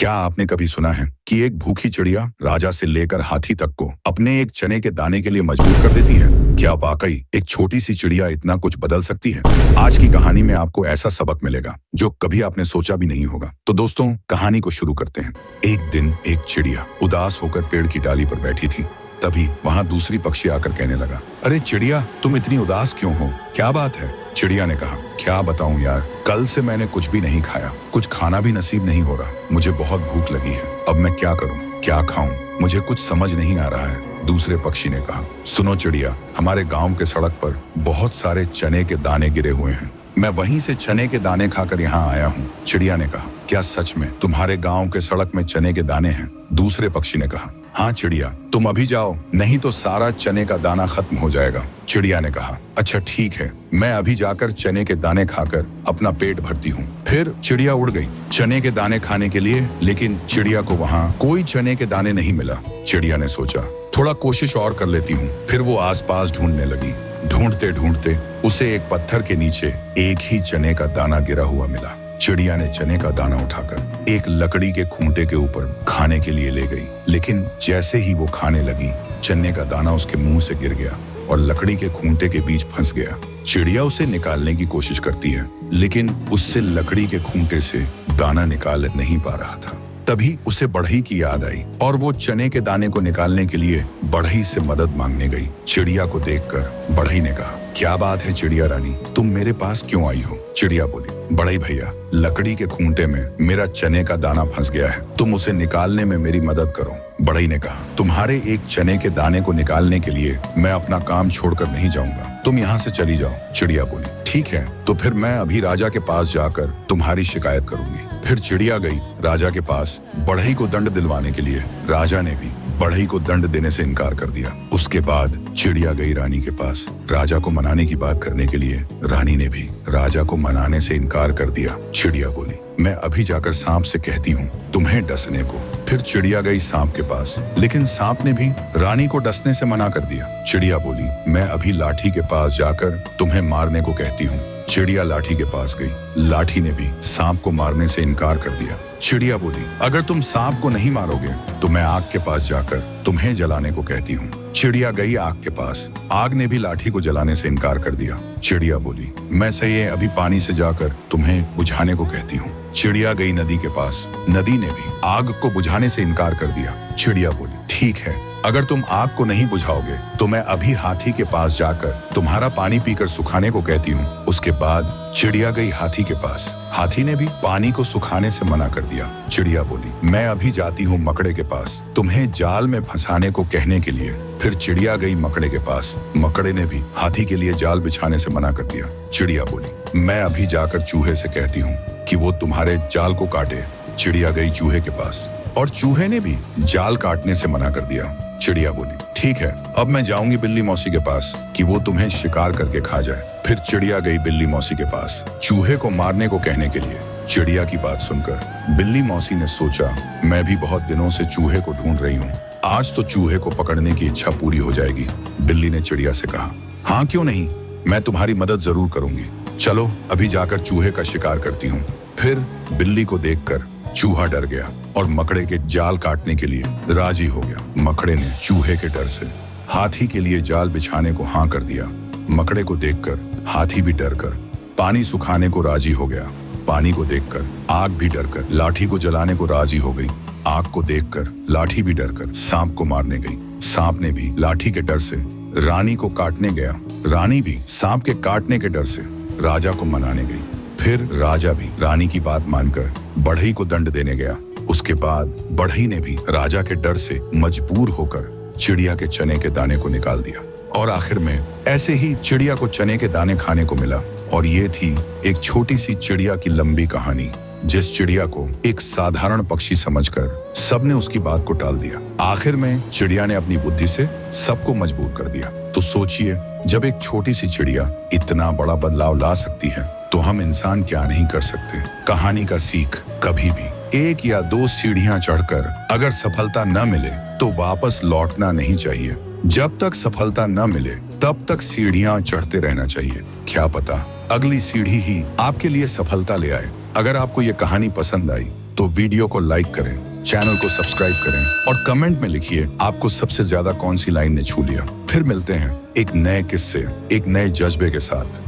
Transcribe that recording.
क्या आपने कभी सुना है कि एक भूखी चिड़िया राजा से लेकर हाथी तक को अपने एक चने के दाने के लिए मजबूर कर देती है? क्या वाकई एक छोटी सी चिड़िया इतना कुछ बदल सकती है? आज की कहानी में आपको ऐसा सबक मिलेगा जो कभी आपने सोचा भी नहीं होगा। तो दोस्तों, कहानी को शुरू करते हैं। एक दिन एक चिड़िया उदास होकर पेड़ की डाली पर बैठी थी। तभी वहां दूसरी पक्षी आकर कहने लगा, अरे चिड़िया, तुम इतनी उदास क्यों हो? क्या बात है? चिड़िया ने कहा, क्या बताऊं यार, कल से मैंने कुछ भी नहीं खाया, कुछ खाना भी नसीब नहीं हो रहा। मुझे बहुत भूख लगी है, अब मैं क्या करूं, क्या खाऊं, मुझे कुछ समझ नहीं आ रहा है। दूसरे पक्षी ने कहा, सुनो चिड़िया, हमारे गांव के सड़क पर बहुत सारे चने के दाने गिरे हुए हैं, मैं वहीं से चने के दाने खाकर यहाँ आया हूँ। चिड़िया ने कहा, क्या सच में तुम्हारे गांव के सड़क में चने के दाने हैं? दूसरे पक्षी ने कहा, हाँ चिड़िया, तुम अभी जाओ, नहीं तो सारा चने का दाना खत्म हो जाएगा। चिड़िया ने कहा, अच्छा ठीक है, मैं अभी जाकर चने के दाने खाकर अपना पेट भरती हूँ। फिर चिड़िया उड़ गई चने के दाने खाने के लिए, लेकिन चिड़िया को वहाँ कोई चने के दाने नहीं मिला। चिड़िया ने सोचा, थोड़ा कोशिश और कर लेती हूँ। फिर वो आसपास ढूंढने लगी। ढूंढते ढूंढते उसे एक पत्थर के नीचे एक ही चने का दाना गिरा हुआ मिला। चिड़िया ने चने का दाना उठाकर एक लकड़ी के खूंटे के ऊपर खाने के लिए ले गई, लेकिन जैसे ही वो खाने लगी, चने का दाना उसके मुंह से गिर गया और लकड़ी के खूंटे के बीच फंस गया। चिड़िया उसे निकालने की कोशिश करती है, लेकिन उससे लकड़ी के खूंटे से दाना निकाल नहीं पा रहा था। तभी उसे बढ़ई की याद आई और वो चने के दाने को निकालने के लिए बढ़ई से मदद मांगने गई। चिड़िया को देखकर बढ़ई ने कहा, क्या बात है चिड़िया रानी, तुम मेरे पास क्यों आई हो? चिड़िया बोली, बढ़ई भैया, लकड़ी के खूंटे में मेरा चने का दाना फंस गया है, तुम उसे निकालने में मेरी मदद करो। बढ़ई ने कहा, तुम्हारे एक चने के दाने को निकालने के लिए मैं अपना काम छोड़कर नहीं जाऊंगा, तुम यहाँ से चली जाओ। चिड़िया बोली, ठीक है, तो फिर मैं अभी राजा के पास जाकर तुम्हारी शिकायत करूंगी। फिर चिड़िया गई राजा के पास बढ़ई को दंड दिलवाने के लिए। राजा ने भी बढ़ई को दंड देने से इनकार कर दिया। उसके बाद चिड़िया गई रानी के पास राजा को मनाने की बात करने के लिए। रानी ने भी राजा को मनाने से इनकार कर दिया। चिड़िया बोली, मैं अभी जाकर सांप से कहती हूँ तुम्हें डसने को। फिर चिड़िया गई सांप के पास, लेकिन सांप ने भी रानी को डसने से मना कर दिया। चिड़िया बोली, मैं अभी लाठी के पास जाकर तुम्हें मारने को कहती हूँ। चिड़िया लाठी के पास गई। लाठी ने भी सांप को मारने से इनकार कर दिया। चिड़िया बोली, अगर तुम सांप को नहीं मारोगे तो मैं आग के पास जाकर तुम्हें जलाने को कहती हूँ। चिड़िया गई आग के पास। आग ने भी लाठी को जलाने से इनकार कर दिया। चिड़िया बोली, मैं सही है, अभी पानी से जाकर तुम्हें बुझाने को कहती हूँ। चिड़िया गई नदी के पास। नदी ने भी आग को बुझाने से इनकार कर दिया। चिड़िया बोली, ठीक है, अगर तुम आग को नहीं बुझाओगे तो मैं अभी हाथी के पास जाकर तुम्हारा पानी पीकर सुखाने को कहती हूँ। उसके बाद चिड़िया गई हाथी के पास। हाथी ने भी पानी को सुखाने से मना कर दिया। चिड़िया बोली, मैं अभी जाती हूँ मकड़े के पास तुम्हें जाल में फंसाने को कहने के लिए। फिर चिड़िया गई मकड़े के पास। मकड़े ने भी हाथी के लिए जाल बिछाने से मना कर दिया। चिड़िया बोली, मैं अभी जाकर चूहे से कहती हूँ कि वो तुम्हारे जाल को काटे। चिड़िया गई चूहे के पास और चूहे ने भी जाल काटने से मना कर दिया। चिड़िया बोली, ठीक है, अब मैं जाऊंगी बिल्ली मौसी के पास कि वो तुम्हें शिकार करके खा जाए। फिर चिड़िया गई बिल्ली मौसी के पास चूहे को मारने को कहने के लिए। चिड़िया की बात सुनकर बिल्ली मौसी ने सोचा, मैं भी बहुत दिनों से चूहे को ढूंढ रही हूँ, आज तो चूहे को पकड़ने की इच्छा पूरी हो जाएगी। बिल्ली ने चिड़िया से कहा, हाँ क्यों नहीं, मैं तुम्हारी मदद जरूर करूंगी, चलो अभी जाकर चूहे का शिकार करती हूँ। फिर बिल्ली को देखकर चूहा डर गया और मकड़े के जाल काटने के लिए राजी हो गया। मकड़े ने चूहे के डर से हाथी के लिए जाल बिछाने को हाँ कर दिया। मकड़े को देखकर हाथी भी डरकर पानी सुखाने को राजी हो गया। पानी को देखकर आग भी डरकर लाठी को जलाने को राजी हो गई। आग को देखकर लाठी भी डरकर सांप को मारने गई। सांप ने भी लाठी के डर से रानी को काटने गया। रानी भी सांप के काटने के डर से राजा को मनाने गई। फिर राजा भी रानी की बात मानकर बढ़ई को दंड देने गया। उसके बाद बढ़ई ने भी राजा के डर से मजबूर होकर चिड़िया के चने के दाने को निकाल दिया। और आखिर में ऐसे ही चिड़िया को चने के दाने खाने को मिला। और ये थी एक छोटी सी चिड़िया की लंबी कहानी, जिस चिड़िया को एक साधारण पक्षी समझकर सबने उसकी बात को टाल दिया। आखिर में चिड़िया ने अपनी बुद्धि से सबको मजबूर कर दिया। तो सोचिए, जब एक छोटी सी चिड़िया इतना बड़ा बदलाव ला सकती है तो हम इंसान क्या नहीं कर सकते। कहानी का सीख, कभी भी एक या दो सीढ़ियां चढ़कर अगर सफलता न मिले तो वापस लौटना नहीं चाहिए। जब तक सफलता न मिले तब तक सीढ़ियां चढ़ते रहना चाहिए। क्या पता अगली सीढ़ी ही आपके लिए सफलता ले आए। अगर आपको ये कहानी पसंद आई तो वीडियो को लाइक करें, चैनल को सब्सक्राइब करें और कमेंट में लिखिए आपको सबसे ज्यादा कौन सी लाइन ने छू लिया। फिर मिलते हैं एक नए किस्से, एक नए जज्बे के साथ।